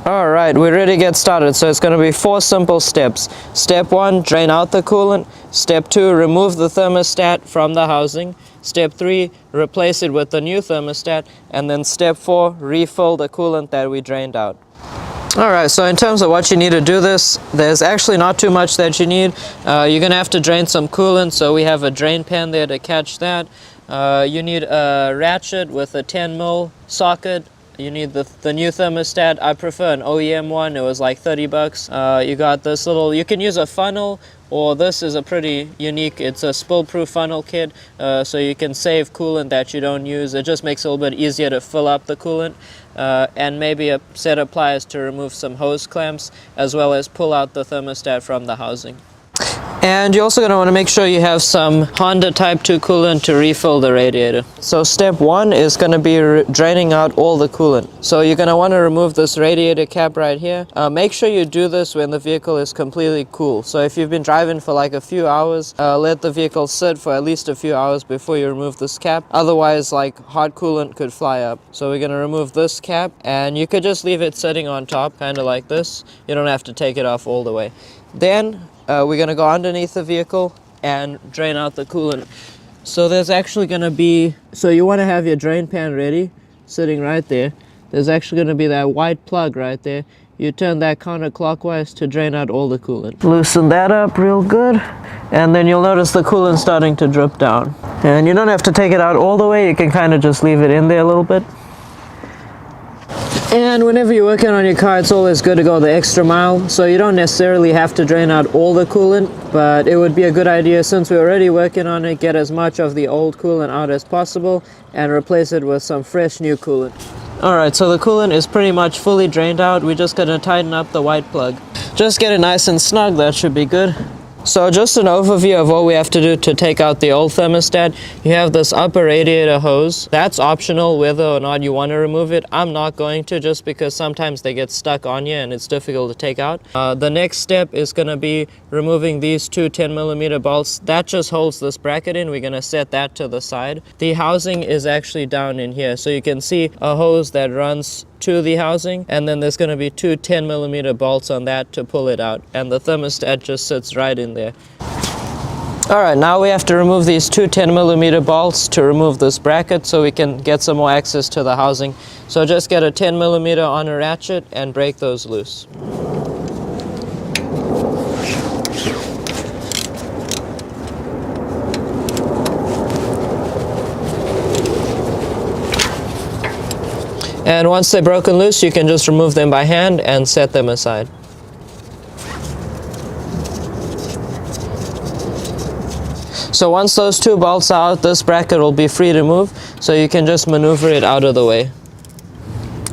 Alright, we're ready to get started. So it's going to be 4 simple steps. Step 1, drain out the coolant. Step 2, remove the thermostat from the housing. Step 3, replace it with the new thermostat. And then step 4, refill the coolant that we drained out. Alright, so in terms of what you need to do this, there's actually not too much that you need. You're going to have to drain some coolant, so we have a drain pan there to catch that. You need a ratchet with a 10mm socket. You need the new thermostat. I prefer an OEM one. It was like 30 bucks. You got this little, you can use a funnel, or this is a pretty unique, it's a spill-proof funnel kit, so you can save coolant that you don't use. It just makes it a little bit easier to fill up the coolant. And maybe a set of pliers to remove some hose clamps, as well as pull out the thermostat from the housing. And you're also going to want to make sure you have some Honda Type 2 coolant to refill the radiator. So step 1 is going to be draining out all the coolant. So you're going to want to remove this radiator cap right here. Make sure you do this when the vehicle is completely cool. So if you've been driving for like a few hours, let the vehicle sit for at least a few hours before you remove this cap. Otherwise, like, hot coolant could fly up. So we're going to remove this cap, and you could just leave it sitting on top, kind of like this. You don't have to take it off all the way. Then we're going to go underneath the vehicle and drain out the coolant. So there's actually going to be, so you want to have your drain pan ready, sitting right there. There's actually going to be that white plug right there. You turn that counterclockwise to drain out all the coolant. Loosen that up real good, and then you'll notice the coolant starting to drip down. And you don't have to take it out all the way, you can kind of just leave it in there a little bit. And whenever you're working on your car, it's always good to go the extra mile. So you don't necessarily have to drain out all the coolant, but it would be a good idea, since we're already working on it, get as much of the old coolant out as possible and replace it with some fresh new coolant. Alright, so the coolant is pretty much fully drained out. We're just going to tighten up the white plug. Just get it nice and snug, that should be good. So just an overview of what we have to do to take out the old thermostat. You have this upper radiator hose. That's optional whether or not you want to remove it. I'm not going to, just because sometimes they get stuck on you and it's difficult to take out. The next step is going to be removing these two 10mm bolts. That just holds this bracket in. We're going to set that to the side. The housing is actually down in here. So you can see a hose that runs to the housing, and then there's going to be two 10mm bolts on that to pull it out, and the thermostat just sits right in there. Alright, now we have to remove these two 10mm bolts to remove this bracket so we can get some more access to the housing. So just get a 10mm on a ratchet and break those loose. And once they're broken loose, you can just remove them by hand and set them aside. So once those two bolts are out, this bracket will be free to move, so you can just maneuver it out of the way.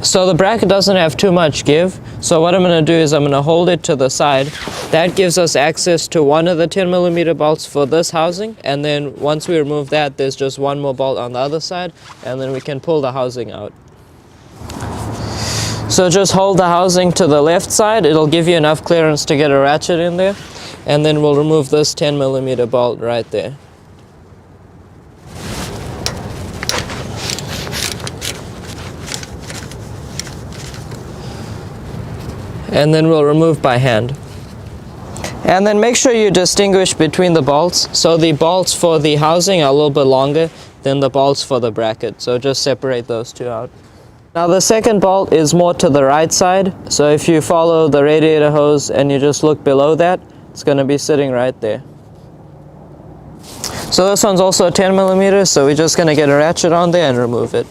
So the bracket doesn't have too much give, so what I'm going to do is I'm going to hold it to the side. That gives us access to one of the 10mm bolts for this housing, and then once we remove that, there's just one more bolt on the other side, and then we can pull the housing out. So just hold the housing to the left side. It'll give you enough clearance to get a ratchet in there. And then we'll remove this 10mm bolt right there. And then we'll remove by hand. And then make sure you distinguish between the bolts. So the bolts for the housing are a little bit longer than the bolts for the bracket. So just separate those two out. Now the second bolt is more to the right side, so if you follow the radiator hose and you just look below that, it's going to be sitting right there. So this one's also 10mm, so we're just going to get a ratchet on there and remove it.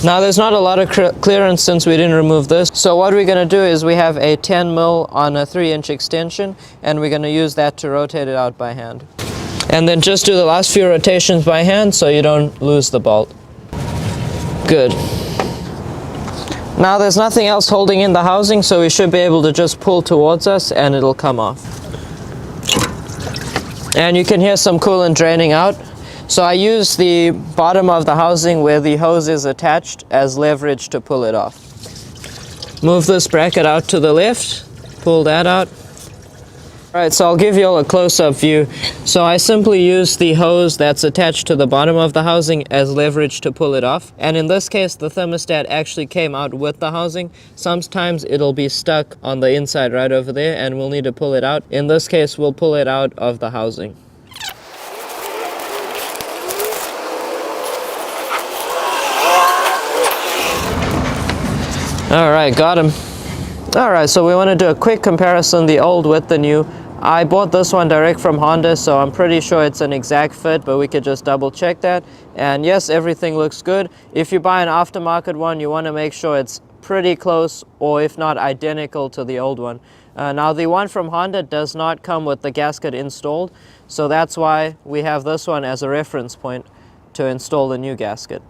Now there's not a lot of clearance since we didn't remove this, so what we're going to do is we have a 10mm on a 3-inch extension, and we're going to use that to rotate it out by hand. And then just do the last few rotations by hand so you don't lose the bolt. Good. Now there's nothing else holding in the housing, so we should be able to just pull towards us and it'll come off. And you can hear some coolant draining out. So I use the bottom of the housing where the hose is attached as leverage to pull it off. Move this bracket out to the left, pull that out, Alright, so I'll give you all a close-up view. So I simply use the hose that's attached to the bottom of the housing as leverage to pull it off. And in this case, the thermostat actually came out with the housing. Sometimes it'll be stuck on the inside right over there and we'll need to pull it out. In this case, we'll pull it out of the housing. Alright, got him. Alright, so we want to do a quick comparison, the old with the new. I bought this one direct from Honda, so I'm pretty sure it's an exact fit, but we could just double check that. And yes, everything looks good. If you buy an aftermarket one, you want to make sure it's pretty close, or if not identical to the old one. Now the one from Honda does not come with the gasket installed, so that's why we have this one as a reference point to install the new gasket.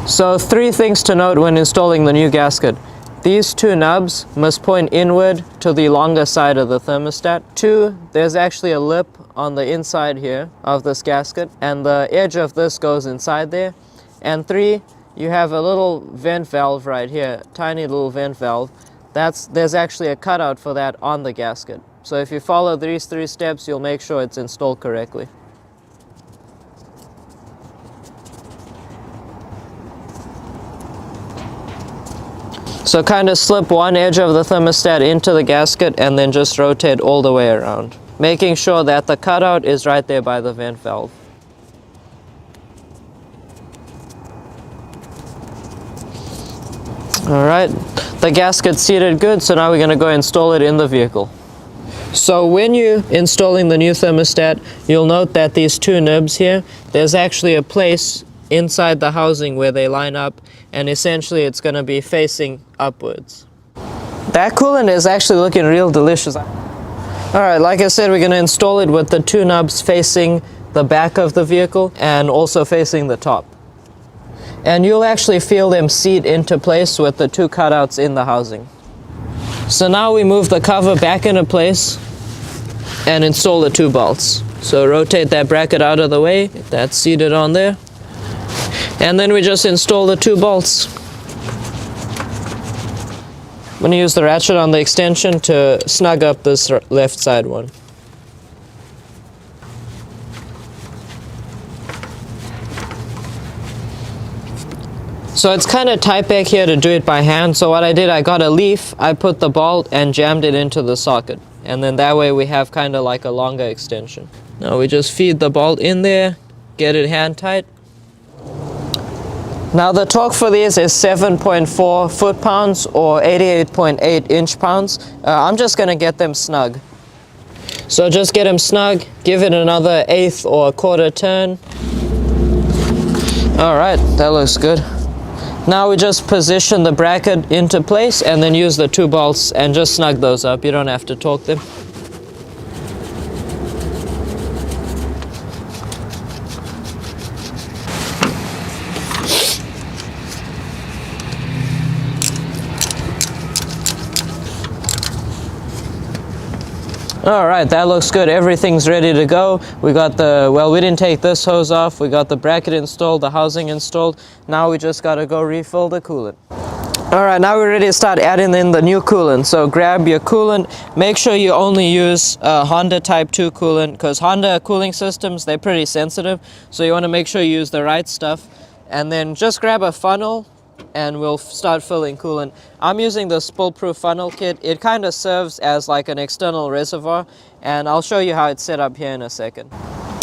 So 3 things to note when installing the new gasket. These 2 nubs must point inward to the longer side of the thermostat. 2, there's actually a lip on the inside here of this gasket, and the edge of this goes inside there. And 3, you have a little vent valve right here, tiny little vent valve. There's actually a cutout for that on the gasket. So if you follow these 3 steps, you'll make sure it's installed correctly. So kind of slip one edge of the thermostat into the gasket and then just rotate all the way around, making sure that the cutout is right there by the vent valve. Alright, the gasket's seated good, so now we're going to go install it in the vehicle. So when you're installing the new thermostat, you'll note that these 2 nibs here, there's actually a place inside the housing where they line up, and essentially it's going to be facing upwards. That coolant is actually looking real delicious. Alright, like I said, we're going to install it with the 2 nubs facing the back of the vehicle and also facing the top. And you'll actually feel them seat into place with the 2 cutouts in the housing. So now we move the cover back into place and install the 2 bolts. So rotate that bracket out of the way, that's seated on there. And then we just install the 2 bolts. I'm going to use the ratchet on the extension to snug up this left side one. So it's kind of tight back here to do it by hand, so what I did, I got a leaf, I put the bolt and jammed it into the socket. And then that way we have kind of like a longer extension. Now we just feed the bolt in there, get it hand tight. Now the torque for these is 7.4 foot-pounds or 88.8 inch-pounds. I'm just going to get them snug. So just get them snug, give it another 1/8 or 1/4 turn. Alright, that looks good. Now we just position the bracket into place and then use the 2 bolts and just snug those up. You don't have to torque them. Alright, that looks good. Everything's ready to go. We got we didn't take this hose off. We got the bracket installed, the housing installed. Now we just got to go refill the coolant. Alright, now we're ready to start adding in the new coolant. So grab your coolant. Make sure you only use Honda Type 2 coolant, because Honda cooling systems, they're pretty sensitive. So you want to make sure you use the right stuff. And then just grab a funnel and we'll start filling coolant. I'm using the spill-proof funnel kit. It kind of serves as like an external reservoir, and I'll show you how it's set up here in a second.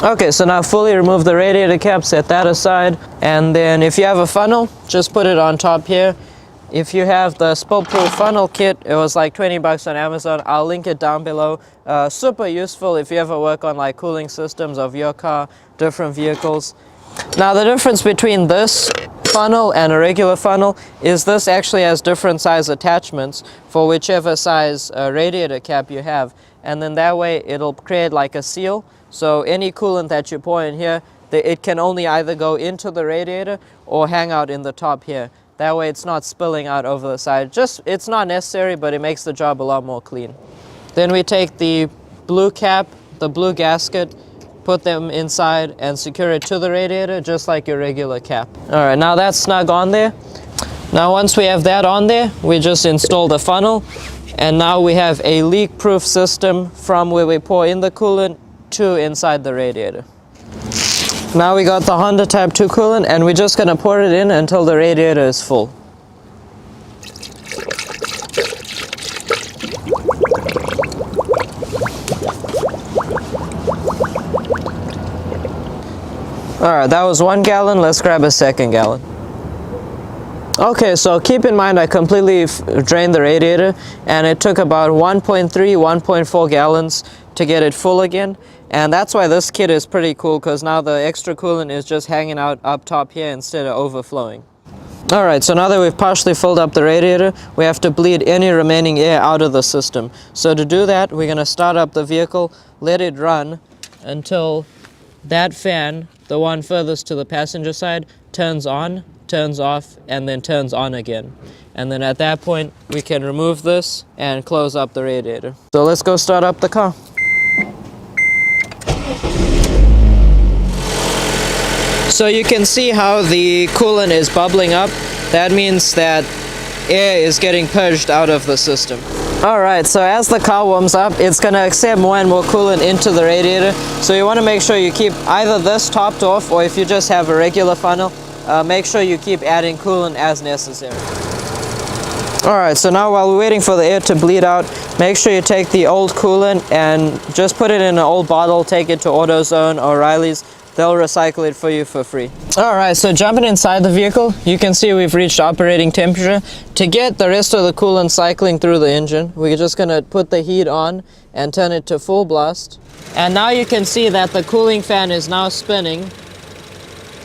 Okay, so now fully remove the radiator cap, set that aside, and then if you have a funnel, just put it on top here. If you have the spill-proof funnel kit, it was like 20 bucks on Amazon. I'll link it down below. Super useful if you ever work on like cooling systems of your car, different vehicles. Now the difference between this funnel and a regular funnel is this actually has different size attachments for whichever size radiator cap you have, and then that way it'll create like a seal. So any coolant that you pour in here, it can only either go into the radiator or hang out in the top here. That way it's not spilling out over the side. It's not necessary, but it makes the job a lot more clean. Then we take the blue cap, the blue gasket, put them inside and secure it to the radiator just like your regular cap. Alright, now that's snug on there. Now once we have that on there, we just install the funnel, and now we have a leak-proof system from where we pour in the coolant to inside the radiator. Now we got the Honda Type 2 coolant, and we're just gonna pour it in until the radiator is full. Alright, that was 1 gallon. Let's grab a second gallon. Okay, so keep in mind I completely drained the radiator, and it took about 1.3, 1.4 gallons to get it full again. And that's why this kit is pretty cool, because now the extra coolant is just hanging out up top here instead of overflowing. Alright, so now that we've partially filled up the radiator, we have to bleed any remaining air out of the system. So to do that, we're going to start up the vehicle, let it run until that fan, the one furthest to the passenger side, turns on, turns off, and then turns on again. And then at that point, we can remove this and close up the radiator. So let's go start up the car. So you can see how the coolant is bubbling up. That means that air is getting purged out of the system. Alright, so as the car warms up, it's going to accept more and more coolant into the radiator. So you want to make sure you keep either this topped off, or if you just have a regular funnel, make sure you keep adding coolant as necessary. Alright, so now while we're waiting for the air to bleed out, make sure you take the old coolant and just put it in an old bottle, take it to AutoZone or O'Reilly's. They'll recycle it for you for free. Alright, so jumping inside the vehicle, you can see we've reached operating temperature. To get the rest of the coolant cycling through the engine, we're just going to put the heat on and turn it to full blast. And now you can see that the cooling fan is now spinning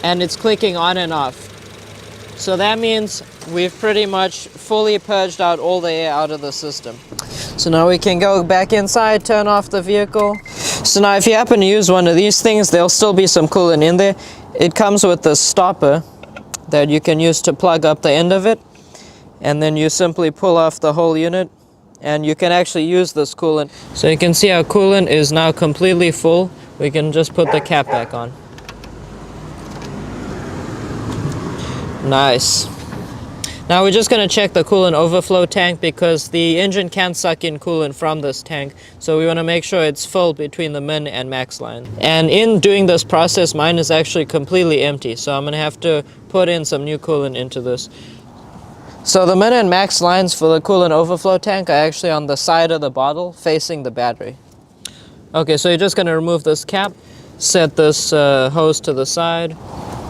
and it's clicking on and off. So that means we've pretty much fully purged out all the air out of the system. So now we can go back inside, turn off the vehicle. So now if you happen to use one of these things, there'll still be some coolant in there. It comes with the stopper that you can use to plug up the end of it. And then you simply pull off the whole unit, and you can actually use this coolant. So you can see our coolant is now completely full. We can just put the cap back on. Nice. Now we're just going to check the coolant overflow tank, because the engine can suck in coolant from this tank. So we want to make sure it's full between the min and max line. And in doing this process, mine is actually completely empty. So I'm going to have to put in some new coolant into this. So the min and max lines for the coolant overflow tank are actually on the side of the bottle facing the battery. Okay, so you're just going to remove this cap, set this hose to the side.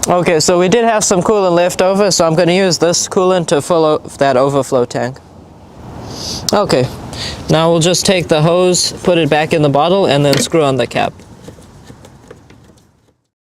Okay, so we did have some coolant left over, so I'm going to use this coolant to fill up that overflow tank. Okay, now we'll just take the hose, put it back in the bottle, and then screw on the cap.